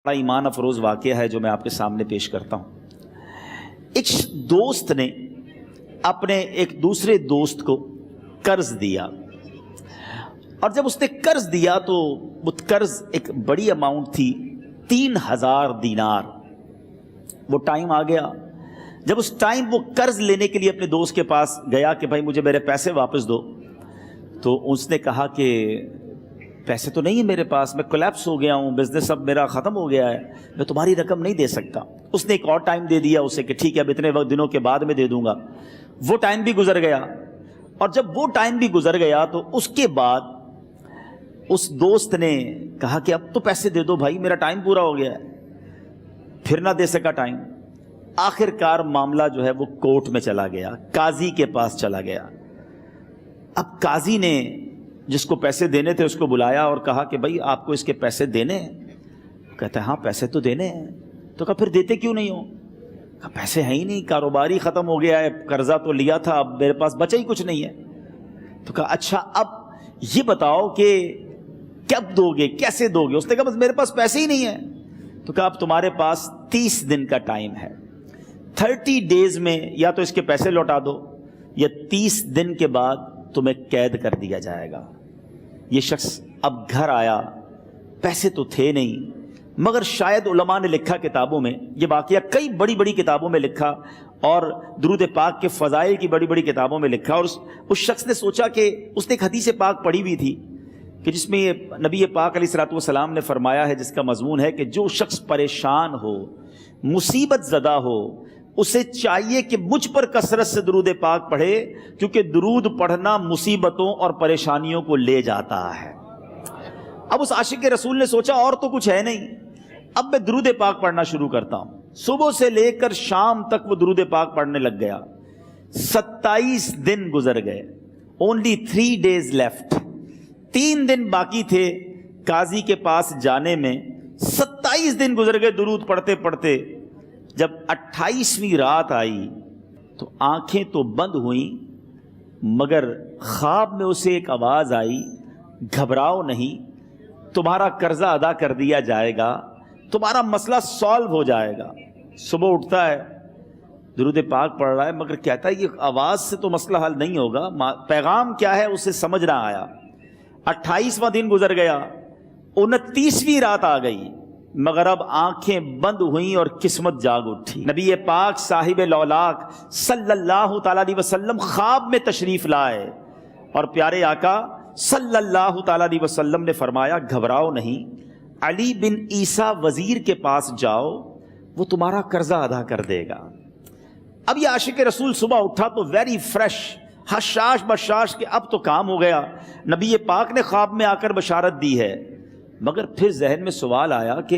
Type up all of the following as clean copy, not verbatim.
بڑا ایمان افروز واقعہ ہے جو میں آپ کے سامنے پیش کرتا ہوں۔ ایک دوست نے اپنے ایک دوسرے دوست کو قرض دیا، اور جب اس نے قرض دیا تو وہ قرض ایک بڑی اماؤنٹ تھی، 3000 دینار۔ وہ ٹائم آ گیا جب اس ٹائم وہ قرض لینے کے لیے اپنے دوست کے پاس گیا کہ بھائی مجھے میرے پیسے واپس دو، تو اس نے کہا کہ پیسے تو نہیں ہیں میرے پاس، میں کولیپس ہو گیا ہوں، بزنس اب میرا ختم ہو گیا ہے، میں تمہاری رقم نہیں دے سکتا۔ اس نے ایک اور ٹائم دے دیا اسے کہ ٹھیک ہے اب اتنے دنوں کے بعد میں دے دوں گا۔ وہ ٹائم بھی گزر گیا، اور جب وہ ٹائم بھی گزر گیا تو اس کے بعد اس دوست نے کہا کہ اب تو پیسے دے دو بھائی، میرا ٹائم پورا ہو گیا ہے۔ پھر نہ دے سکا ٹائم۔ آخر کار معاملہ جو ہے وہ کورٹ میں چلا گیا، قاضی کے پاس چلا گیا۔ اب قاضی نے جس کو پیسے دینے تھے اس کو بلایا اور کہا کہ بھائی آپ کو اس کے پیسے دینے ہیں؟ کہتا ہے ہاں پیسے تو دینے ہیں۔ تو کہا پھر دیتے کیوں نہیں ہو؟ کہا پیسے ہیں ہی نہیں، کاروبار ہی ختم ہو گیا ہے، قرضہ تو لیا تھا، اب میرے پاس بچا ہی کچھ نہیں ہے۔ تو کہا اچھا اب یہ بتاؤ کہ کب دو گے، کیسے دو گے؟ اس نے کہا بس میرے پاس پیسے ہی نہیں ہیں۔ تو کہا اب تمہارے پاس 30 دن کا ٹائم ہے، 30 ڈیز میں یا تو اس کے پیسے لوٹا دو یا 30 دن کے بعد تمہیں قید کر دیا جائے گا۔ یہ شخص اب گھر آیا، پیسے تو تھے نہیں، مگر شاید علماء نے لکھا کتابوں میں، یہ واقعہ کئی بڑی بڑی کتابوں میں لکھا اور درود پاک کے فضائل کی بڑی بڑی کتابوں میں لکھا، اور اس شخص نے سوچا کہ اس نے ایک حدیث پاک پڑھی ہوئی تھی کہ جس میں نبی پاک علیہ الصلوۃ والسلام نے فرمایا ہے، جس کا مضمون ہے کہ جو شخص پریشان ہو، مصیبت زدہ ہو، اسے چاہیے کہ مجھ پر کثرت سے درود پاک پڑھے، کیونکہ درود پڑھنا مصیبتوں اور پریشانیوں کو لے جاتا ہے۔ اب اس عاشق رسول نے سوچا اور تو کچھ ہے نہیں، اب میں درود پاک پڑھنا شروع کرتا ہوں۔ صبح سے لے کر شام تک وہ درود پاک پڑھنے لگ گیا۔ 27 دن گزر گئے، only 3 days left، 3 دن باقی تھے قاضی کے پاس جانے میں۔ 27 دن گزر گئے درود پڑھتے پڑھتے۔ جب 28ویں رات آئی تو آنکھیں تو بند ہوئیں، مگر خواب میں اسے ایک آواز آئی، گھبراؤ نہیں، تمہارا قرضہ ادا کر دیا جائے گا، تمہارا مسئلہ سالو ہو جائے گا۔ صبح اٹھتا ہے، درود پاک پڑھ رہا ہے، مگر کہتا ہے یہ آواز سے تو مسئلہ حل نہیں ہوگا، پیغام کیا ہے اسے سمجھ نہ آیا۔ 28واں دن گزر گیا، 29ویں رات آ گئی، مگر اب آنکھیں بند ہوئیں اور قسمت جاگ اٹھی۔ نبی پاک صاحب لولاک صلی اللہ تعالیٰ علیہ وسلم خواب میں تشریف لائے، اور پیارے آقا صلی اللہ تعالیٰ علیہ وسلم نے فرمایا گھبراؤ نہیں، علی بن عیسیٰ وزیر کے پاس جاؤ، وہ تمہارا قرضہ ادا کر دے گا۔ اب یہ عاشق رسول صبح اٹھا تو ویری فریش، حشاش بشاش کہ اب تو کام ہو گیا، نبی پاک نے خواب میں آ کر بشارت دی ہے۔ مگر پھر ذہن میں سوال آیا کہ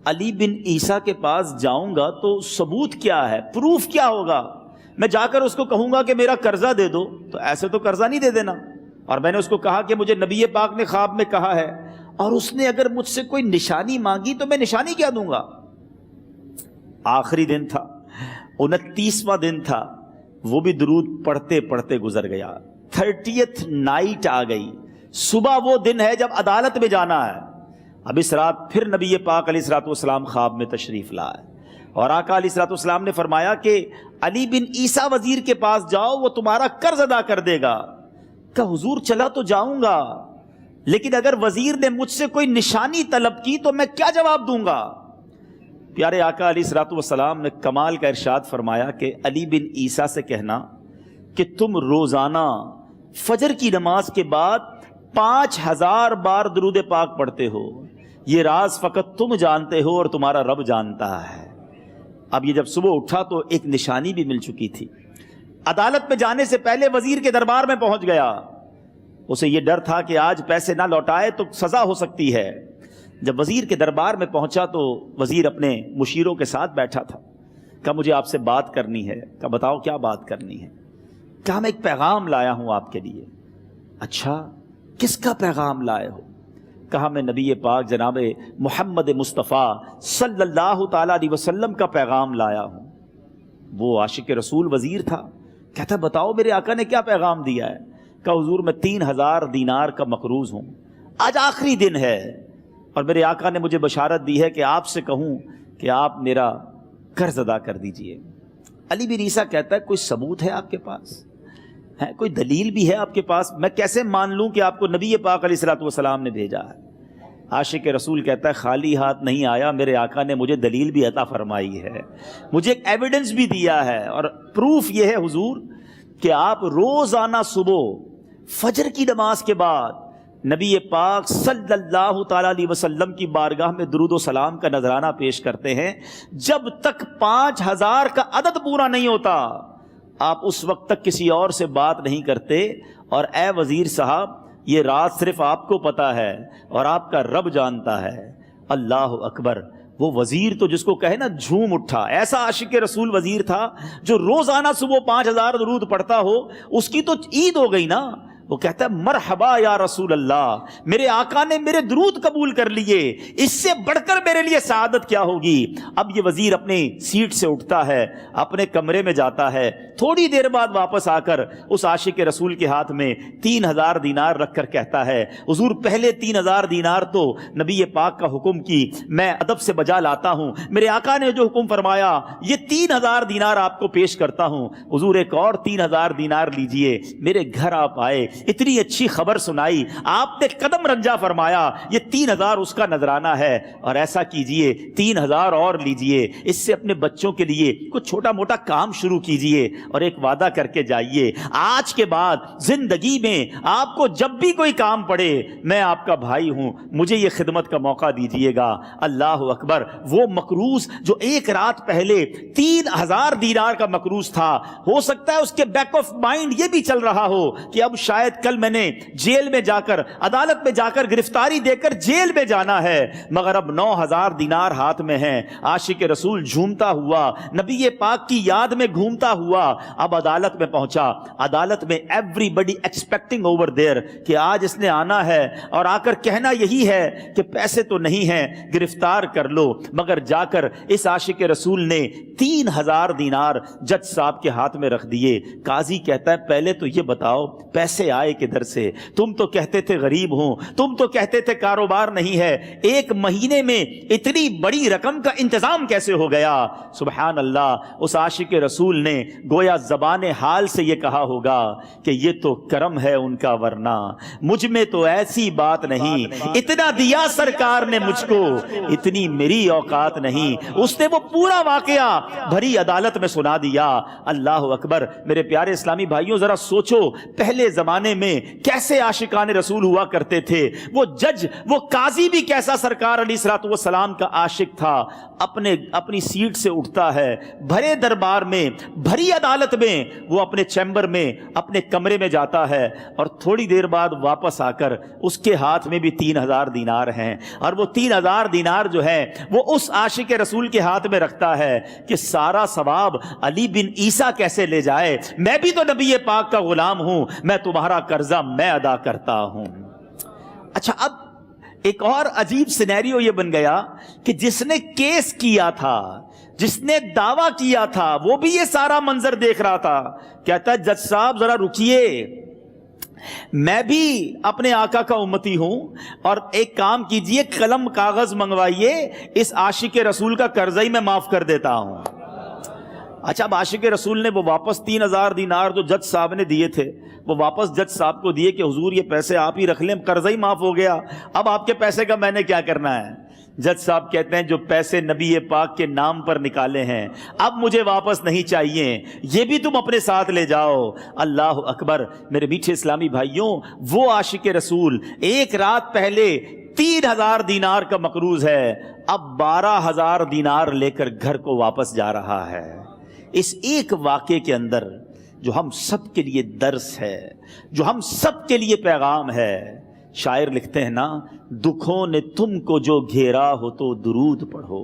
علی بن عیسیٰ کے پاس جاؤں گا تو ثبوت کیا ہے، پروف کیا ہوگا؟ میں جا کر اس کو کہوں گا کہ میرا قرضہ دے دو، تو ایسے تو قرضہ نہیں دے دینا۔ اور میں نے اس کو کہا کہ مجھے نبی پاک نے خواب میں کہا ہے، اور اس نے اگر مجھ سے کوئی نشانی مانگی تو میں نشانی کیا دوں گا؟ آخری دن تھا، 29واں دن تھا، وہ بھی درود پڑھتے پڑھتے گزر گیا۔ 30th نائٹ آ گئی، صبح وہ دن ہے جب عدالت میں جانا ہے۔ اب اس رات پھر نبی پاک علیہ الصلوۃ والسلام خواب میں تشریف لائے، اور آقا علیہ الصلوۃ والسلام نے فرمایا کہ علی بن عیسیٰ وزیر کے پاس جاؤ، وہ تمہارا قرض ادا کر دے گا۔ کہ حضور چلا تو جاؤں گا، لیکن اگر وزیر نے مجھ سے کوئی نشانی طلب کی تو میں کیا جواب دوں گا؟ پیارے آقا علیہ الصلوۃ والسلام نے کمال کا ارشاد فرمایا کہ علی بن عیسیٰ سے کہنا کہ تم روزانہ فجر کی نماز کے بعد 5000 بار درود پاک پڑھتے ہو، یہ راز فقط تم جانتے ہو اور تمہارا رب جانتا ہے۔ اب یہ جب صبح اٹھا تو ایک نشانی بھی مل چکی تھی۔ عدالت میں جانے سے پہلے وزیر کے دربار میں پہنچ گیا، اسے یہ ڈر تھا کہ آج پیسے نہ لوٹائے تو سزا ہو سکتی ہے۔ جب وزیر کے دربار میں پہنچا تو وزیر اپنے مشیروں کے ساتھ بیٹھا تھا۔ کہا مجھے آپ سے بات کرنی ہے۔ کہا بتاؤ کیا بات کرنی ہے؟ کہا میں ایک پیغام لایا ہوں آپ کے لیے۔ اچھا کس کا پیغام لائے ہو؟ کہا میں نبی پاک جناب محمد مصطفیٰ صلی اللہ تعالیٰ علیہ وسلم کا پیغام لایا ہوں۔ وہ عاشق رسول وزیر تھا، کہتا بتاؤ میرے آقا نے کیا پیغام دیا ہے؟ کہا حضور میں 3000 دینار کا مقروض ہوں، آج آخری دن ہے، اور میرے آقا نے مجھے بشارت دی ہے کہ آپ سے کہوں کہ آپ میرا قرض ادا کر دیجئے۔ علی بن عیسیٰ کہتا ہے کوئی ثبوت ہے آپ کے پاس؟ ہے کوئی دلیل بھی ہے آپ کے پاس؟ میں کیسے مان لوں کہ آپ کو نبی پاک علیہ الصلوۃ والسلام نے بھیجا ہے؟ عاشق رسول کہتا ہے خالی ہاتھ نہیں آیا، میرے آقا نے مجھے دلیل بھی عطا فرمائی ہے، مجھے ایک ایویڈنس بھی دیا ہے، اور پروف یہ ہے حضور کہ آپ روزانہ صبح فجر کی نماز کے بعد نبی پاک صلی اللہ تعالی علیہ وسلم کی بارگاہ میں درود و سلام کا نذرانہ پیش کرتے ہیں۔ جب تک 5000 کا عدد پورا نہیں ہوتا آپ اس وقت تک کسی اور سے بات نہیں کرتے۔ اور اے وزیر صاحب، یہ رات صرف آپ کو پتا ہے اور آپ کا رب جانتا ہے۔ اللہ اکبر۔ وہ وزیر تو جس کو کہے نا جھوم اٹھا، ایسا عاشق رسول وزیر تھا جو روزانہ صبح 5000 درود پڑھتا ہو، اس کی تو عید ہو گئی نا۔ وہ کہتا ہے مرحبا یا رسول اللہ، میرے آقا نے میرے درود قبول کر لیے، اس سے بڑھ کر میرے لیے سعادت کیا ہوگی۔ اب یہ وزیر اپنی سیٹ سے اٹھتا ہے، اپنے کمرے میں جاتا ہے، تھوڑی دیر بعد واپس آ کر اس عاشق رسول کے ہاتھ میں 3000 دینار رکھ کر کہتا ہے حضور پہلے 3000 دینار تو نبی پاک کا حکم کی میں ادب سے بجا لاتا ہوں، میرے آقا نے جو حکم فرمایا یہ 3000 دینار آپ کو پیش کرتا ہوں، حضور ایک اور 3000 دینار لیجئے۔ میرے گھر آپ آئے، اتنی اچھی خبر سنائی، آپ نے قدم رنجا فرمایا، یہ 3000 اس کا نذرانہ ہے، اور ایسا کیجئے 3000 اور لیجئے، اس سے اپنے بچوں کے لیے کچھ چھوٹا موٹا کام شروع کیجئے اور ایک وعدہ کر کے جائیے، آج کے بعد زندگی میں آپ کو جب بھی کوئی کام پڑے میں آپ کا بھائی ہوں، مجھے یہ خدمت کا موقع دیجئے گا۔ اللہ اکبر۔ وہ مقروض جو ایک رات پہلے 3000 دینار کا مقروض تھا، ہو سکتا ہے اس کے بیک آف مائنڈ یہ بھی چل رہا ہو کہ اب شاید کل میں نے جیل میں جا کر، عدالت میں جا کر گرفتاری دے کر جیل میں جانا ہے، مگر اب 9000 دینار ہاتھ میں ہیں۔ عاشق رسول جھومتا ہوا نبی پاک کی یاد میں گھومتا ہوا اب عدالت میں پہنچا۔ عدالت میں everybody expecting over there کہ آج اس نے آنا ہے اور آ کر کہنا یہی ہے کہ پیسے تو نہیں ہیں، گرفتار کر لو، مگر جا کر اس عاشق رسول نے 3000 دینار جج صاحب کے ہاتھ میں رکھ دیے۔ قاضی کہتا ہے پہلے تو یہ بتاؤ پیسے آئے کدھر سے؟ تم تو کہتے تھے غریب ہوں، تم تو کہتے تھے کاروبار نہیں ہے، ایک مہینے میں اتنی بڑی رقم کا انتظام کیسے ہو گیا؟ سبحان اللہ۔ اس عاشق رسول نے گویا زبان حال سے یہ کہا ہوگا کہ یہ تو کرم ہے ان کا، ورنہ مجھ میں تو ایسی بات نہیں، اتنا دیا سرکار نے مجھ کو، اتنی میری اوقات نہیں۔ اس نے وہ پورا واقعہ بھری عدالت میں سنا دیا۔ اللہ اکبر۔ میرے پیارے اسلامی بھائیوں ذرا سوچو پہلے زمانے میں کیسے عاشقان رسول ہوا کرتے تھے۔ وہ جج، وہ قاضی بھی کیسا سرکار علیہ الصلوۃ والسلام کا عاشق تھا۔ اپنی سیٹ سے اٹھتا ہے، بھرے دربار میں، بھری عدالت میں، وہ اپنے چیمبر میں، اپنے کمرے میں جاتا ہے، اور تھوڑی دیر بعد واپس آ کر اس کے ہاتھ میں بھی 3000 دینار ہیں، اور وہ 3000 دینار جو ہے وہ اس عاشق رسول کے ہاتھ میں رکھتا ہے کہ سارا ثواب علی بن عیسیٰ کیسے لے جائے، میں بھی تو نبی پاک کا غلام ہوں، میں تمہارا قرضہ میں ادا کرتا ہوں۔ اچھا، اب ایک اور عجیب سینیریو یہ بن گیا کہ جس نے کیس کیا تھا، جس نے دعویٰ کیا تھا، وہ بھی یہ سارا منظر دیکھ رہا تھا۔ کہتا ہے جج صاحب ذرا رکیے، میں بھی اپنے آقا کا امتی ہوں، اور ایک کام کیجئے، قلم کاغذ منگوائیے، اس عاشق رسول کا قرضہ ہی میں معاف کر دیتا ہوں۔ اچھا، اب عاشق رسول نے وہ واپس 3000 دینار جو جج صاحب نے دیے تھے وہ واپس جج صاحب کو دیے کہ حضور یہ پیسے آپ ہی رکھ لیں، قرضہ ہی معاف ہو گیا، اب آپ کے پیسے کا میں نے کیا کرنا ہے؟ جج صاحب کہتے ہیں جو پیسے نبی پاک کے نام پر نکالے ہیں اب مجھے واپس نہیں چاہیے، یہ بھی تم اپنے ساتھ لے جاؤ۔ اللہ اکبر۔ میرے میٹھے اسلامی بھائیوں، وہ عاشق رسول ایک رات پہلے 3000 دینار کا مقروض ہے، اب 12000 دینار لے کر گھر کو واپس جا رہا ہے۔ اس ایک واقعے کے اندر جو ہم سب کے لیے درس ہے، جو ہم سب کے لیے پیغام ہے، شاعر لکھتے ہیں نا، دکھوں نے تم کو جو گھیرا ہو تو درود پڑھو،